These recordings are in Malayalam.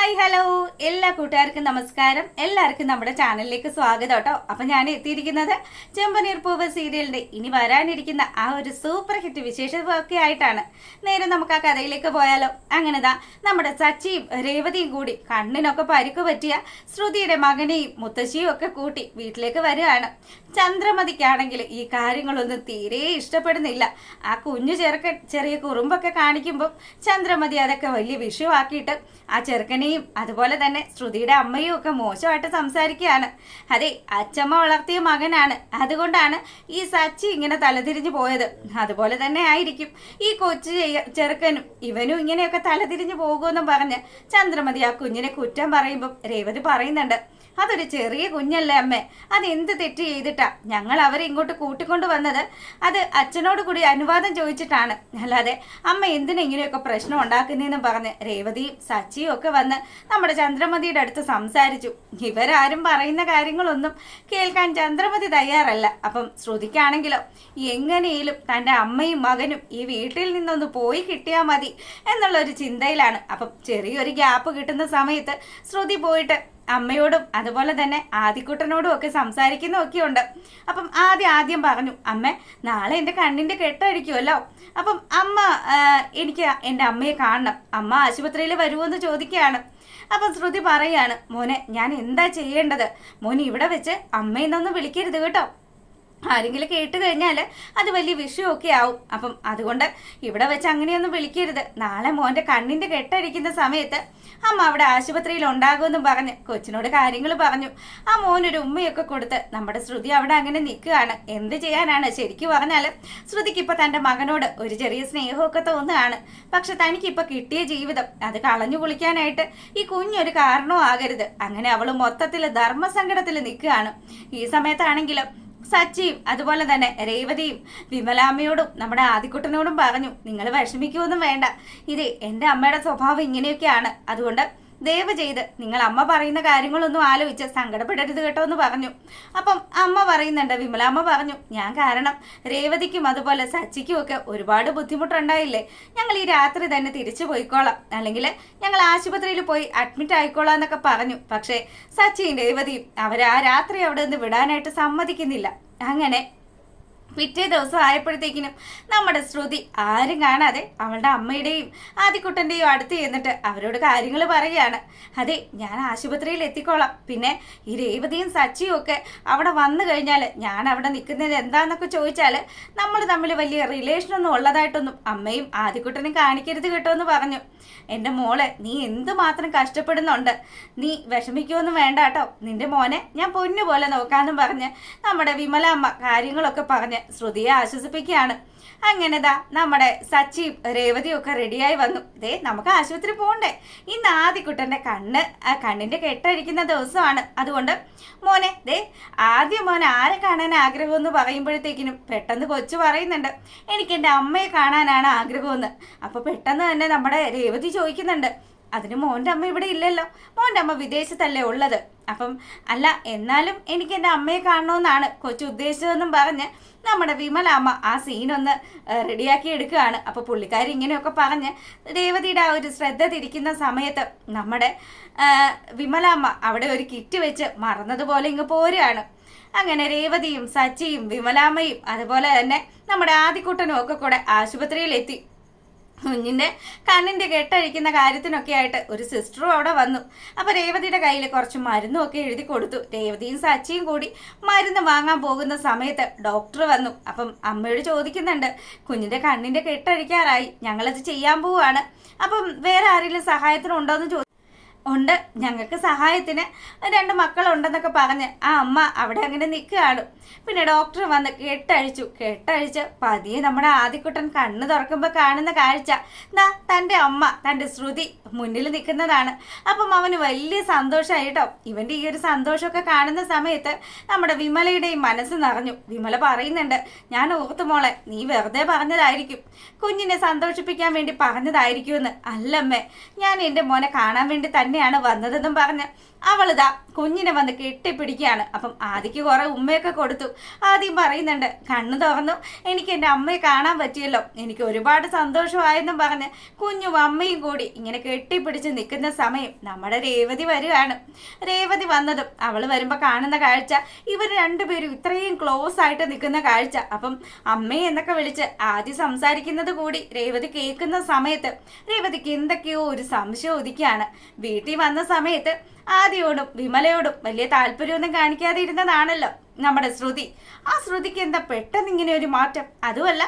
ഹായ് ഹലോ എല്ലാ കൂട്ടുകാർക്കും നമസ്കാരം. എല്ലാവർക്കും നമ്മുടെ ചാനലിലേക്ക് സ്വാഗതം കേട്ടോ. അപ്പം ഞാൻ എത്തിയിരിക്കുന്നത് ചെമ്പനീർ പൂവ് സീരിയലിൻ്റെ ഇനി വരാനിരിക്കുന്ന ആ ഒരു സൂപ്പർ ഹിറ്റ് വിശേഷമൊക്കെ ആയിട്ടാണ്. നേരെ നമുക്ക് ആ കഥയിലേക്ക് പോയാലോ. അങ്ങനെതാ നമ്മുടെ സച്ചിയും രേവതിയും കൂടി കണ്ണിനൊക്കെ പരിക്ക് പറ്റിയ ശ്രുതിയുടെ മകനെയും മുത്തശ്ശിയും ഒക്കെ കൂട്ടി വീട്ടിലേക്ക് വരികയാണ്. ചന്ദ്രമതിക്കാണെങ്കിൽ ഈ കാര്യങ്ങളൊന്നും തീരെ ഇഷ്ടപ്പെടുന്നില്ല. ആ കുഞ്ഞു ചെറുക്കൻ ചെറിയ കുറുമ്പൊക്കെ കാണിക്കുമ്പോൾ ചന്ദ്രമതി അതൊക്കെ വലിയ വിഷയമാക്കിയിട്ട് ആ ചെറുക്കനെയും അതുപോലെ തന്നെ ശ്രുതിയുടെ അമ്മയും ഒക്കെ മോശമായിട്ട് സംസാരിക്കുകയാണ്. അതെ, അച്ചമ്മ വളർത്തിയ മകനാണ്, അതുകൊണ്ടാണ് ഈ സച്ചി ഇങ്ങനെ തലതിരിഞ്ഞു പോയത്. അതുപോലെ തന്നെ ആയിരിക്കും ഈ കൊച്ചു ചെറുക്കനും ഇവനും ഇങ്ങനെയൊക്കെ തലതിരിഞ്ഞു പോകുമെന്നും പറഞ്ഞ് ചന്ദ്രമതി ആ കുഞ്ഞിനെ കുറ്റം പറയുമ്പോൾ രേവതി പറയുന്നുണ്ട്, അതൊരു ചെറിയ കുഞ്ഞല്ലേ അമ്മേ, അതെന്ത് തെറ്റ് ചെയ്തിട്ടാ ഞങ്ങൾ അവരെ ഇങ്ങോട്ട് കൂട്ടിക്കൊണ്ട് വന്നത്? അത് അച്ഛനോട് കൂടി അനുവാദം ചോദിച്ചിട്ടാണ്, അല്ലാതെ അമ്മ എന്തിനാ ഇങ്ങനെയൊക്കെ പ്രശ്നം ഉണ്ടാക്കുന്നതെന്നും പറഞ്ഞ് രേവതിയും സച്ചിയും ഒക്കെ വന്ന് നമ്മുടെ ചന്ദ്രമതിയുടെ അടുത്ത് സംസാരിച്ചു. ഇവരാരും പറയുന്ന കാര്യങ്ങളൊന്നും കേൾക്കാൻ ചന്ദ്രമതി തയ്യാറല്ല. അപ്പം ശ്രുതിക്കാണെങ്കിലോ എങ്ങനെയും തൻ്റെ അമ്മയും മകനും ഈ വീട്ടിൽ നിന്നൊന്ന് പോയി കിട്ടിയാൽ മതി എന്നുള്ളൊരു ചിന്തയിലാണ്. അപ്പം ചെറിയൊരു ഗ്യാപ്പ് കിട്ടുന്ന സമയത്ത് ശ്രുതി പോയിട്ട് അമ്മയോടും അതുപോലെ തന്നെ ആദിക്കുട്ടനോടും ഒക്കെ സംസാരിക്കുന്നൊക്കെ ഉണ്ട്. അപ്പം ആദ്യം പറഞ്ഞു, അമ്മ നാളെ എൻ്റെ കണ്ണിൻ്റെ കെട്ടഴിക്കുമല്ലോ, അപ്പം അമ്മ എനിക്ക് എൻ്റെ അമ്മയെ കാണണം, അമ്മ ആശുപത്രിയിൽ വരുമോയെന്ന് ചോദിക്കുകയാണ്. അപ്പം ശ്രുതി പറയാണ്, മോനെ ഞാൻ എന്താ ചെയ്യേണ്ടത്? മോൻ ഇവിടെ വെച്ച് അമ്മയെന്നൊന്നും വിളിക്കരുത് കേട്ടോ, ആരെങ്കിലും കേട്ട് കഴിഞ്ഞാൽ അത് വലിയ വിഷയമൊക്കെ ആവും. അപ്പം അതുകൊണ്ട് ഇവിടെ വെച്ച് അങ്ങനെയൊന്നും വിളിക്കരുത്. നാളെ മോൻ്റെ കണ്ണിൻ്റെ കെട്ടടിക്കുന്ന സമയത്ത് അമ്മ അവിടെ ആശുപത്രിയിൽ ഉണ്ടാകുമെന്നും പറഞ്ഞ് കൊച്ചിനോട് കാര്യങ്ങൾ പറഞ്ഞു. ആ മോനൊരു ഉമ്മയൊക്കെ കൊടുത്ത് നമ്മുടെ ശ്രുതി അവിടെ അങ്ങനെ നിൽക്കുകയാണ്. എന്ത് ചെയ്യാനാണ്? ശരിക്കും പറഞ്ഞാൽ ശ്രുതിക്ക് ഇപ്പം തൻ്റെ മകനോട് ഒരു ചെറിയ സ്നേഹമൊക്കെ തോന്നുകയാണ്. പക്ഷെ തനിക്കിപ്പോൾ കിട്ടിയ ജീവിതം അത് കളഞ്ഞു കുളിക്കാനായിട്ട് ഈ കുഞ്ഞൊരു കാരണവും ആകരുത്. അങ്ങനെ അവൾ മൊത്തത്തിൽ ധർമ്മസങ്കടത്തിൽ നിൽക്കുകയാണ്. ഈ സമയത്താണെങ്കിലും സച്ചിയും അതുപോലെ തന്നെ രേവതിയും വിമലാമ്മയോടും നമ്മുടെ ആദിക്കുട്ടനോടും പറഞ്ഞു, നിങ്ങൾ വിഷമിക്കുമൊന്നും വേണ്ട, ഇത് എൻ്റെ അമ്മയുടെ സ്വഭാവം ഇങ്ങനെയൊക്കെയാണ്, അതുകൊണ്ട് ദയവ് ചെയ്ത് നിങ്ങൾ അമ്മ പറയുന്ന കാര്യങ്ങളൊന്നും ആലോചിച്ച് സങ്കടപ്പെടരുത് കേട്ടോ എന്ന് പറഞ്ഞു. അപ്പം അമ്മ പറയുന്നുണ്ട്, വിമലാമ്മ പറഞ്ഞു, ഞാൻ കാരണം രേവതിക്കും അതുപോലെ സച്ചിക്കും ഒക്കെ ഒരുപാട് ബുദ്ധിമുട്ടുണ്ടായില്ലേ, ഞങ്ങൾ ഈ രാത്രി തന്നെ തിരിച്ചു പോയിക്കോളാം, അല്ലെങ്കിൽ ഞങ്ങൾ ആശുപത്രിയിൽ പോയി അഡ്മിറ്റ് ആയിക്കോളാം എന്നൊക്കെ പറഞ്ഞു. പക്ഷേ സച്ചിയും രേവതിയും അവർ ആ രാത്രി അവിടെ നിന്ന് വിടാനായിട്ട് സമ്മതിക്കുന്നില്ല. അങ്ങനെ പിറ്റേ ദിവസം ആയപ്പോഴത്തേക്കിനും നമ്മുടെ ശ്രുതി ആരും കാണാതെ അവളുടെ അമ്മയുടെയും ആദിക്കുട്ടൻ്റെയും അടുത്ത് ചെന്നിട്ട് അവരോട് കാര്യങ്ങൾ പറയുകയാണ്. അതെ, ഞാൻ ആശുപത്രിയിൽ എത്തിക്കോളാം, പിന്നെ ഈ രേവതിയും സച്ചിയും ഒക്കെ അവിടെ വന്നു കഴിഞ്ഞാൽ ഞാൻ അവിടെ നിൽക്കുന്നത് എന്താണെന്നൊക്കെ ചോദിച്ചാൽ നമ്മൾ തമ്മിൽ വലിയ റിലേഷനൊന്നും ഉള്ളതായിട്ടൊന്നും അമ്മയും ആദിക്കുട്ടനും കാണിക്കരുത് കേട്ടോ എന്ന് പറഞ്ഞു. എൻ്റെ മോളെ, നീ എന്തുമാത്രം കഷ്ടപ്പെടുന്നുണ്ട്, നീ വിഷമിക്കുമൊന്നും വേണ്ട കേട്ടോ, നിന്റെ മോനെ ഞാൻ പൊന്നു പോലെ നോക്കാമെന്നും പറഞ്ഞ് നമ്മുടെ വിമലാമ്മ കാര്യങ്ങളൊക്കെ പറഞ്ഞ് ശ്രുതിയെ ആശ്വസിപ്പിക്കുകയാണ്. അങ്ങനെതാ നമ്മുടെ സച്ചിയും രേവതിയും ഒക്കെ റെഡിയായി വന്നു. ദേ, നമുക്ക് ആശുപത്രി പോകണ്ടേ, ഇന്ന് ആദിക്കുട്ടൻ്റെ കണ്ണിൻ്റെ കെട്ടഴിക്കുന്ന ദിവസമാണ്, അതുകൊണ്ട് മോനെ ദേ ആദ്യം മോൻ ആരെ കാണാൻ ആഗ്രഹമെന്ന് പറയുമ്പോഴത്തേക്കിനും പെട്ടെന്ന് കൊച്ചു പറയുന്നുണ്ട്, എനിക്ക് എൻ്റെ അമ്മയെ കാണാനാണ് ആഗ്രഹമെന്ന്. അപ്പോൾ പെട്ടെന്ന് തന്നെ നമ്മുടെ രേവതി ചോദിക്കുന്നുണ്ട്, അതിന് മോൻ്റെ അമ്മ ഇവിടെ ഇല്ലല്ലോ, മോൻ്റെ അമ്മ വിദേശത്തല്ലേ ഉള്ളത്. അപ്പം അല്ല, എന്നാലും എനിക്ക് എൻ്റെ അമ്മയെ കാണണമെന്നാണ് കൊച്ചു ഉദ്ദേശിച്ചതെന്നും പറഞ്ഞ് നമ്മുടെ വിമലാമ്മ ആ സീനൊന്ന് റെഡിയാക്കി എടുക്കുകയാണ്. അപ്പോൾ പുള്ളിക്കാരി ഇങ്ങനെയൊക്കെ പറഞ്ഞ് രേവതിയുടെ ആ ഒരു ശ്രദ്ധ തിരിക്കുന്ന സമയത്ത് നമ്മുടെ വിമലാമ്മ അവിടെ ഒരു കിറ്റ് വെച്ച് മറന്നതുപോലെ ഇങ്ങ് പോരുകയാണ്. അങ്ങനെ രേവതിയും സച്ചിയും വിമലാമ്മയും അതുപോലെ തന്നെ നമ്മുടെ ആദിക്കുട്ടനും ഒക്കെ കൂടെ ആശുപത്രിയിലെത്തി. കുഞ്ഞിൻ്റെ കണ്ണിൻ്റെ കെട്ടഴിക്കുന്ന കാര്യത്തിനൊക്കെ ആയിട്ട് ഒരു സിസ്റ്ററും അവിടെ വന്നു. അപ്പോൾ രേവതിയുടെ കയ്യിൽ കുറച്ച് മരുന്നും ഒക്കെ എഴുതി കൊടുത്തു. രേവതിയും സച്ചിയും കൂടി മരുന്ന് വാങ്ങാൻ പോകുന്ന സമയത്ത് ഡോക്ടർ വന്നു. അപ്പം അമ്മയോട് ചോദിക്കുന്നുണ്ട്, കുഞ്ഞിൻ്റെ കണ്ണിൻ്റെ കെട്ടഴിക്കാറായി, ഞങ്ങളത് ചെയ്യാൻ പോവുകയാണ്, അപ്പം വേറെ ആരെങ്കിലും സഹായത്തിനുണ്ടോ എന്ന് ഉണ്ട്, ഞങ്ങൾക്ക് സഹായത്തിന് 2 മക്കളുണ്ടെന്നൊക്കെ പറഞ്ഞ് ആ അമ്മ അവിടെ അങ്ങനെ നിൽക്കുകയാണ്. പിന്നെ ഡോക്ടർ വന്ന് കെട്ടഴിച്ച് പതിയെ നമ്മുടെ ആദിക്കുട്ടൻ കണ്ണ് തുറക്കുമ്പോൾ കാണുന്ന കാഴ്ച തൻ്റെ അമ്മ തൻ്റെ ശ്രുതി മുന്നിൽ നിൽക്കുന്നതാണ്. അപ്പം അവന് വലിയ സന്തോഷമായി കേട്ടോ. ഇവൻ്റെ ഈ ഒരു സന്തോഷമൊക്കെ കാണുന്ന സമയത്ത് നമ്മുടെ വിമലയുടെയും മനസ്സ് നിറഞ്ഞു. വിമല പറയുന്നുണ്ട്, ഞാൻ ഓർത്തു മോളെ, നീ വെറുതെ പറഞ്ഞതായിരിക്കും, കുഞ്ഞിനെ സന്തോഷിപ്പിക്കാൻ വേണ്ടി പറഞ്ഞതായിരിക്കുമെന്ന്. അല്ലമ്മേ, ഞാൻ എൻ്റെ മോനെ കാണാൻ വേണ്ടി തന്നെ തന്നെയാണ് വന്നതെന്നും പറഞ്ഞ് അവളിതാ കുഞ്ഞിനെ വന്ന് കെട്ടിപ്പിടിക്കുകയാണ്. അപ്പം ആദിക്ക് കുറെ ഉമ്മയൊക്കെ കൊടുത്തു. ആദ്യം പറയുന്നുണ്ട്, കണ്ണു തുറന്നു, എനിക്ക് എൻ്റെ അമ്മയെ കാണാൻ പറ്റിയല്ലോ, എനിക്ക് ഒരുപാട് സന്തോഷമായെന്നും പറഞ്ഞ് കുഞ്ഞും അമ്മയും കൂടി ഇങ്ങനെ കെട്ടിപ്പിടിച്ച് നിൽക്കുന്ന സമയം നമ്മുടെ രേവതി വരികയാണ്. രേവതി വന്നതും അവൾ വരുമ്പോൾ കാണുന്ന കാഴ്ച ഇവർ രണ്ടുപേരും ഇത്രയും ക്ലോസ് ആയിട്ട് നിൽക്കുന്ന കാഴ്ച. അപ്പം അമ്മയെ എന്നൊക്കെ വിളിച്ച് ആദ്യം സംസാരിക്കുന്നത് കൂടി രേവതി കേൾക്കുന്ന സമയത്ത് രേവതിക്ക് എന്തൊക്കെയോ ഒരു സംശയം ഉദിക്കുകയാണ്. വീട്ടിൽ വന്ന സമയത്ത് ആദിയോടും വിമലയോടും വലിയ താല്പര്യമൊന്നും കാണിക്കാതെ ഇരുന്നതാണല്ലോ നമ്മുടെ ശ്രുതി. ആ ശ്രുതിക്ക് എന്താ പെട്ടെന്ന് ഇങ്ങനെ ഒരു മാറ്റം? അതുമല്ല,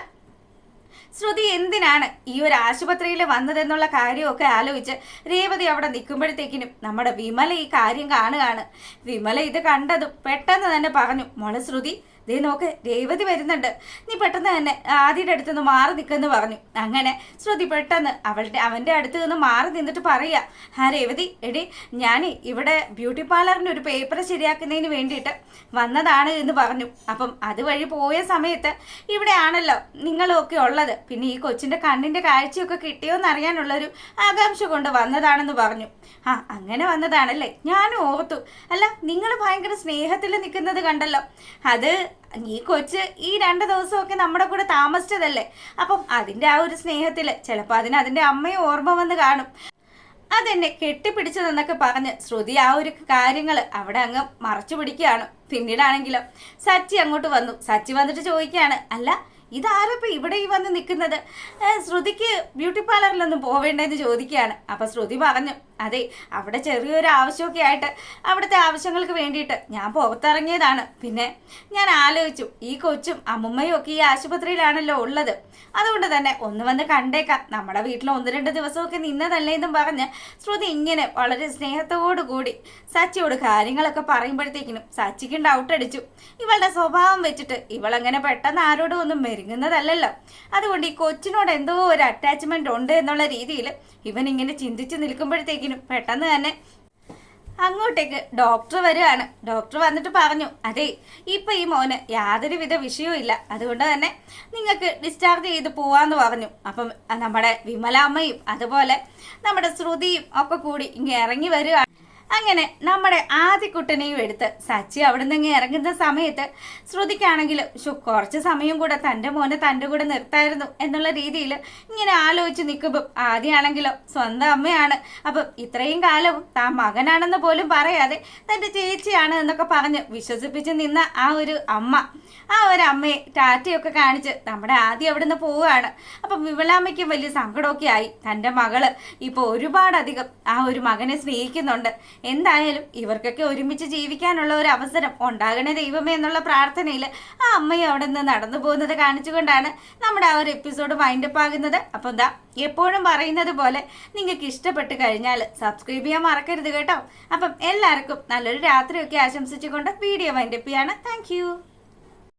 ശ്രുതി എന്തിനാണ് ഈ ഒരു ആശുപത്രിയിൽ വന്നതെന്നുള്ള കാര്യമൊക്കെ ആലോചിച്ച് രേവതി അവിടെ നിൽക്കുമ്പോഴത്തേക്കിനും നമ്മുടെ വിമല ഈ കാര്യം കാണുകയാണ്. വിമല ഇത് കണ്ടതും പെട്ടെന്ന് തന്നെ പറഞ്ഞു, മോളെ ശ്രുതി, ദേ നോക്ക്, രേവതി വരുന്നുണ്ട്, നീ പെട്ടെന്ന് തന്നെ ആദ്യയുടെ അടുത്തുനിന്ന് മാറി നിൽക്കെന്ന് പറഞ്ഞു. അങ്ങനെ ശ്രുതി പെട്ടെന്ന് അവൻ്റെ അടുത്ത് നിന്ന് മാറി നിന്നിട്ട് പറയുക, ആ രേവതി, എടി ഞാൻ ഇവിടെ ബ്യൂട്ടി പാർലറിൻ്റെ ഒരു പേപ്പർ ശരിയാക്കുന്നതിന് വേണ്ടിയിട്ട് വന്നതാണ് എന്ന് പറഞ്ഞു. അപ്പം അതുവഴി പോയ സമയത്ത് ഇവിടെ ആണല്ലോ നിങ്ങളൊക്കെ ഉള്ളത്, പിന്നെ ഈ കൊച്ചിൻ്റെ കണ്ണിൻ്റെ കാഴ്ചയൊക്കെ കിട്ടിയോന്ന് അറിയാനുള്ളൊരു ആകാംക്ഷ കൊണ്ട് വന്നതാണെന്ന് പറഞ്ഞു. ആ, അങ്ങനെ വന്നതാണല്ലേ, ഞാനും ഓർത്തു. അല്ല, നിങ്ങൾ ഭയങ്കര സ്നേഹത്തിൽ നിൽക്കുന്നത് കണ്ടല്ലോ, അത് ഈ കൊച്ച് ഈ 2 ദിവസമൊക്കെ നമ്മുടെ കൂടെ താമസിച്ചതല്ലേ, അപ്പം അതിൻ്റെ ആ ഒരു സ്നേഹത്തിൽ ചിലപ്പോൾ അതിൻ്റെ അമ്മയെ ഓർമ്മ വന്ന് കാണും, അതെന്നെ കെട്ടിപ്പിടിച്ചതെന്നൊക്കെ പറഞ്ഞ് ശ്രുതി ആ ഒരു കാര്യങ്ങൾ അവിടെ അങ്ങ് മറച്ചു പിടിക്കുകയാണ്. പിന്നീടാണെങ്കിലോ സച്ചി അങ്ങോട്ട് വന്നു. സച്ചി വന്നിട്ട് ചോദിക്കുകയാണ്, അല്ല ഇതാരപ്പോൾ ഇവിടെ ഈ വന്ന് നിൽക്കുന്നത്, ശ്രുതിക്ക് ബ്യൂട്ടി പാർലറിലൊന്നും പോവേണ്ടെന്ന് ചോദിക്കുകയാണ്. അപ്പം ശ്രുതി പറഞ്ഞു, അതെ, അവിടെ ചെറിയൊരു ആവശ്യമൊക്കെ ആയിട്ട് അവിടുത്തെ ആവശ്യങ്ങൾക്ക് വേണ്ടിയിട്ട് ഞാൻ പുറത്തിറങ്ങിയതാണ്. പിന്നെ ഞാൻ ആലോചിച്ചു, ഈ കൊച്ചും അമ്മുമ്മയും ഒക്കെ ഈ ആശുപത്രിയിലാണല്ലോ ഉള്ളത്, അതുകൊണ്ട് തന്നെ ഒന്ന് വന്ന് കണ്ടേക്കാം, നമ്മുടെ വീട്ടിൽ 1-2 ദിവസമൊക്കെ നിന്നതല്ലേ എന്നും പറഞ്ഞ് ശ്രുതി ഇങ്ങനെ വളരെ സ്നേഹത്തോടു കൂടി സച്ചിയോട് കാര്യങ്ങളൊക്കെ പറയുമ്പോഴത്തേക്കിനും സച്ചിക്കും ഡൗട്ട് അടിച്ചു. ഇവളുടെ സ്വഭാവം വെച്ചിട്ട് ഇവളങ്ങനെ പെട്ടെന്ന് ആരോടും ഒന്നും മെരുങ്ങുന്നതല്ലല്ലോ, അതുകൊണ്ട് ഈ കൊച്ചിനോട് എന്തോ ഒരു അറ്റാച്ച്മെന്റ് ഉണ്ട് എന്നുള്ള രീതിയിൽ ഇവൻ ഇങ്ങനെ ചിന്തിച്ച് നിൽക്കുമ്പോഴത്തേക്കിനും പെട്ടെന്ന് തന്നെ അങ്ങോട്ടേക്ക് ഡോക്ടർ വരികയാണ്. ഡോക്ടർ വന്നിട്ട് പറഞ്ഞു, അതെ, ഇപ്പം ഈ മോന് യാതൊരുവിധ വിഷയവും ഇല്ല, അതുകൊണ്ട് തന്നെ നിങ്ങൾക്ക് ഡിസ്ചാർജ് ചെയ്ത് പോവാന്ന് പറഞ്ഞു. അപ്പം നമ്മുടെ വിമലാമ്മയും അതുപോലെ നമ്മുടെ ശ്രുതിയും ഒക്കെ കൂടി ഇങ്ങനെ ഇറങ്ങി വരികയാണ്. അങ്ങനെ നമ്മുടെ ആദ്യക്കുട്ടനെയും എടുത്ത് സച്ചി അവിടെ നിന്ന് ഇറങ്ങുന്ന സമയത്ത് ശ്രുതിക്കാണെങ്കിലും കുറച്ച് സമയം കൂടെ തൻ്റെ മോനെ തൻ്റെ കൂടെ നിർത്തായിരുന്നു എന്നുള്ള രീതിയിൽ ഇങ്ങനെ ആലോചിച്ച് നിൽക്കുമ്പം ആദ്യമാണെങ്കിലോ സ്വന്തം അമ്മയാണ്, അപ്പം ഇത്രയും കാലവും താൻ മകനാണെന്ന് പോലും പറയാതെ തൻ്റെ ചേച്ചിയാണ് എന്നൊക്കെ പറഞ്ഞ് വിശ്വസിപ്പിച്ച് നിന്ന ആ ഒരു അമ്മ, ആ ഒരു അമ്മയെ ടാറ്റയൊക്കെ കാണിച്ച് നമ്മുടെ ആദ്യം അവിടെ നിന്ന് പോവുകയാണ്. അപ്പം വിമലാമ്മയ്ക്കും വലിയ സങ്കടമൊക്കെ ആയി. തൻ്റെ മകള് ഇപ്പോൾ ഒരുപാടധികം ആ ഒരു മകനെ സ്നേഹിക്കുന്നുണ്ട്, എന്തായാലും ഇവർക്കൊക്കെ ഒരുമിച്ച് ജീവിക്കാനുള്ള ഒരു അവസരം ഉണ്ടാകണേ ദൈവമേ എന്നുള്ള പ്രാർത്ഥനയിൽ ആ അമ്മയും അവിടെ നിന്ന് നടന്നു പോകുന്നത് കാണിച്ചുകൊണ്ടാണ് നമ്മുടെ ആ ഒരു എപ്പിസോഡ് വൈൻഡപ്പ് ആകുന്നത്. അപ്പം എന്താ എപ്പോഴും പറയുന്നത് പോലെ നിങ്ങൾക്ക് ഇഷ്ടപ്പെട്ട് കഴിഞ്ഞാൽ സബ്സ്ക്രൈബ് ചെയ്യാൻ മറക്കരുത് കേട്ടോ. അപ്പം എല്ലാവർക്കും നല്ലൊരു രാത്രിയൊക്കെ ആശംസിച്ചുകൊണ്ട് വീഡിയോ വൈൻഡപ്പ് ചെയ്യാണ്. താങ്ക്